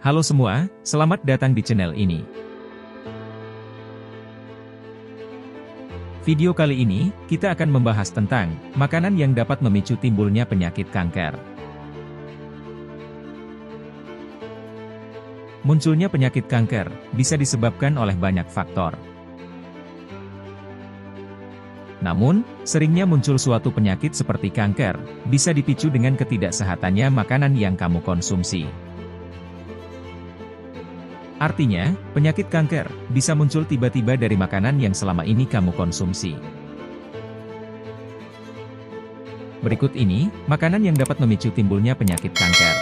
Halo semua, selamat datang di channel ini. Video kali ini, kita akan membahas tentang makanan yang dapat memicu timbulnya penyakit kanker. Munculnya penyakit kanker bisa disebabkan oleh banyak faktor. Namun, seringnya muncul suatu penyakit seperti kanker, bisa dipicu dengan ketidaksehatannya makanan yang kamu konsumsi. Artinya, penyakit kanker bisa muncul tiba-tiba dari makanan yang selama ini kamu konsumsi. Berikut ini, makanan yang dapat memicu timbulnya penyakit kanker.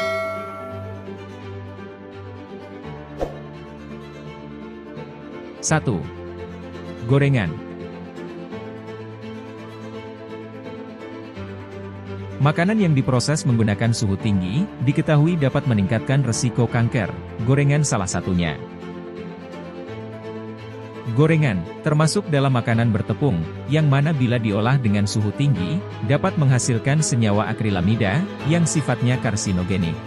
Satu, gorengan. Makanan yang diproses menggunakan suhu tinggi, diketahui dapat meningkatkan resiko kanker, gorengan salah satunya. Gorengan, termasuk dalam makanan bertepung, yang mana bila diolah dengan suhu tinggi, dapat menghasilkan senyawa akrilamida, yang sifatnya karsinogenik.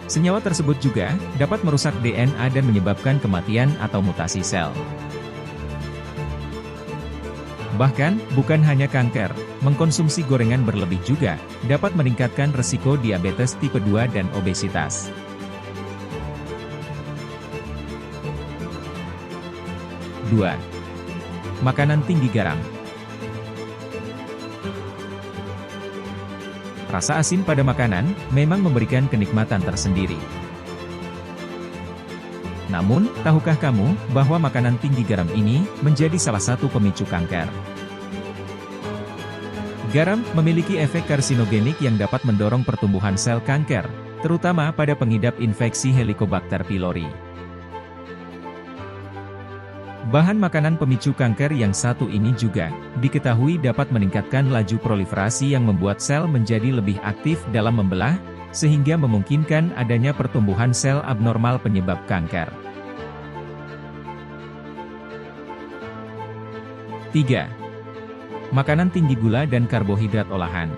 Senyawa tersebut juga, dapat merusak DNA dan menyebabkan kematian atau mutasi sel. Bahkan, bukan hanya kanker, mengkonsumsi gorengan berlebih juga, dapat meningkatkan resiko diabetes tipe 2 dan obesitas. Dua, makanan tinggi garam. Rasa asin pada makanan, memang memberikan kenikmatan tersendiri. Namun, tahukah kamu, bahwa makanan tinggi garam ini, menjadi salah satu pemicu kanker? Garam, memiliki efek karsinogenik yang dapat mendorong pertumbuhan sel kanker, terutama pada pengidap infeksi Helicobacter pylori. Bahan makanan pemicu kanker yang satu ini juga, diketahui dapat meningkatkan laju proliferasi yang membuat sel menjadi lebih aktif dalam membelah, sehingga memungkinkan adanya pertumbuhan sel abnormal penyebab kanker. 3. Makanan tinggi gula dan karbohidrat olahan.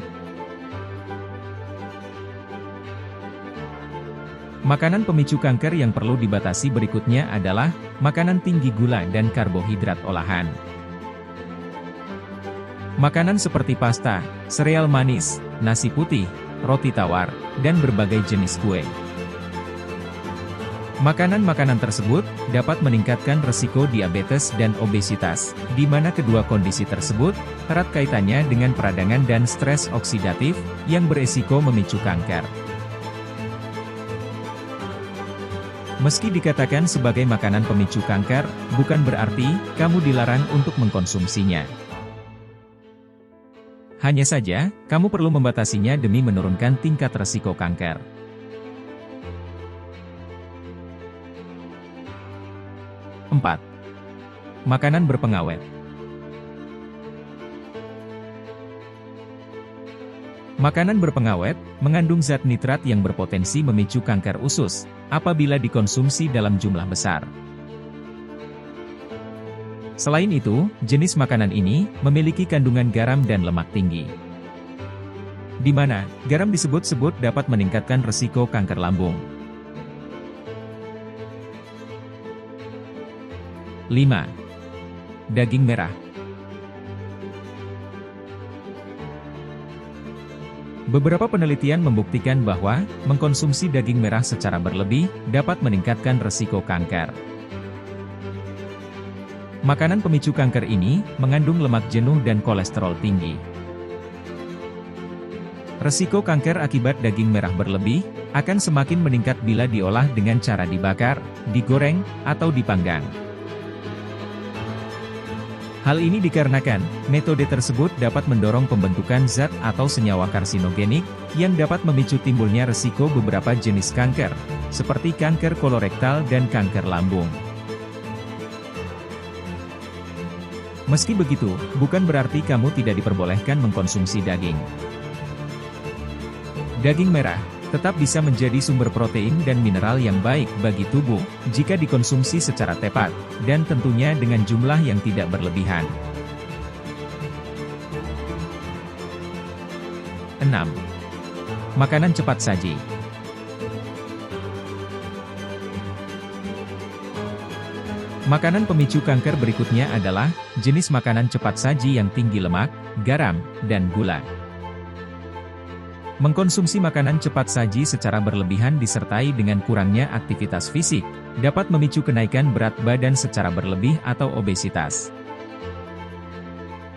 Makanan pemicu kanker yang perlu dibatasi berikutnya adalah makanan tinggi gula dan karbohidrat olahan. Makanan seperti pasta, sereal manis, nasi putih, roti tawar, dan berbagai jenis kue. Makanan-makanan tersebut dapat meningkatkan resiko diabetes dan obesitas, di mana kedua kondisi tersebut erat kaitannya dengan peradangan dan stres oksidatif yang beresiko memicu kanker. Meski dikatakan sebagai makanan pemicu kanker, bukan berarti kamu dilarang untuk mengkonsumsinya. Hanya saja, kamu perlu membatasinya demi menurunkan tingkat resiko kanker. 4. Makanan berpengawet. Makanan berpengawet mengandung zat nitrat yang berpotensi memicu kanker usus apabila dikonsumsi dalam jumlah besar. Selain itu, jenis makanan ini memiliki kandungan garam dan lemak tinggi, di mana garam disebut-sebut dapat meningkatkan risiko kanker lambung. 5. Daging merah. Beberapa penelitian membuktikan bahwa mengkonsumsi daging merah secara berlebih dapat meningkatkan risiko kanker. Makanan pemicu kanker ini mengandung lemak jenuh dan kolesterol tinggi. Risiko kanker akibat daging merah berlebih akan semakin meningkat bila diolah dengan cara dibakar, digoreng, atau dipanggang. Hal ini dikarenakan, metode tersebut dapat mendorong pembentukan zat atau senyawa karsinogenik, yang dapat memicu timbulnya risiko beberapa jenis kanker, seperti kanker kolorektal dan kanker lambung. Meski begitu, bukan berarti kamu tidak diperbolehkan mengkonsumsi daging. Daging merah tetap bisa menjadi sumber protein dan mineral yang baik bagi tubuh, jika dikonsumsi secara tepat, dan tentunya dengan jumlah yang tidak berlebihan. 6. Makanan cepat saji. Makanan pemicu kanker berikutnya adalah jenis makanan cepat saji yang tinggi lemak, garam, dan gula. Mengkonsumsi makanan cepat saji secara berlebihan disertai dengan kurangnya aktivitas fisik, dapat memicu kenaikan berat badan secara berlebih atau obesitas.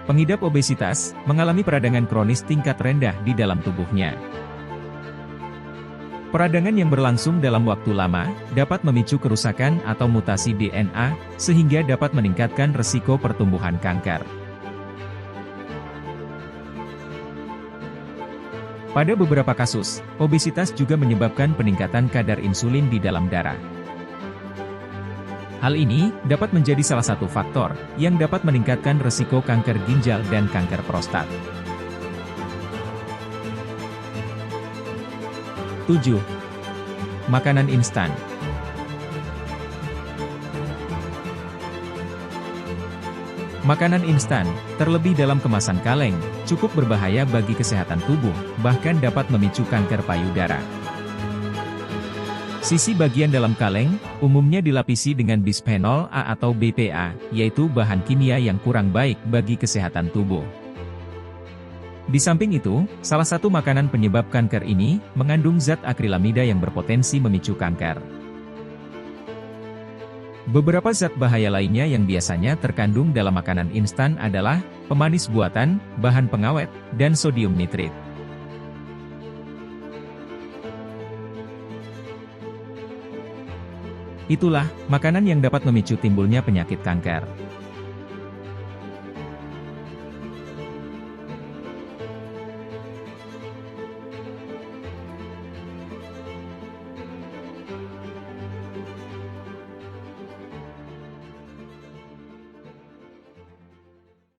Pengidap obesitas mengalami peradangan kronis tingkat rendah di dalam tubuhnya. Peradangan yang berlangsung dalam waktu lama dapat memicu kerusakan atau mutasi DNA, sehingga dapat meningkatkan resiko pertumbuhan kanker. Pada beberapa kasus, obesitas juga menyebabkan peningkatan kadar insulin di dalam darah. Hal ini dapat menjadi salah satu faktor yang dapat meningkatkan resiko kanker ginjal dan kanker prostat. 7. Makanan instan. Makanan instan, terlebih dalam kemasan kaleng, cukup berbahaya bagi kesehatan tubuh, bahkan dapat memicu kanker payudara. Sisi bagian dalam kaleng, umumnya dilapisi dengan bisphenol A atau BPA, yaitu bahan kimia yang kurang baik bagi kesehatan tubuh. Di samping itu, salah satu makanan penyebab kanker ini mengandung zat akrilamida yang berpotensi memicu kanker. Beberapa zat bahaya lainnya yang biasanya terkandung dalam makanan instan adalah pemanis buatan, bahan pengawet, dan sodium nitrit. Itulah makanan yang dapat memicu timbulnya penyakit kanker.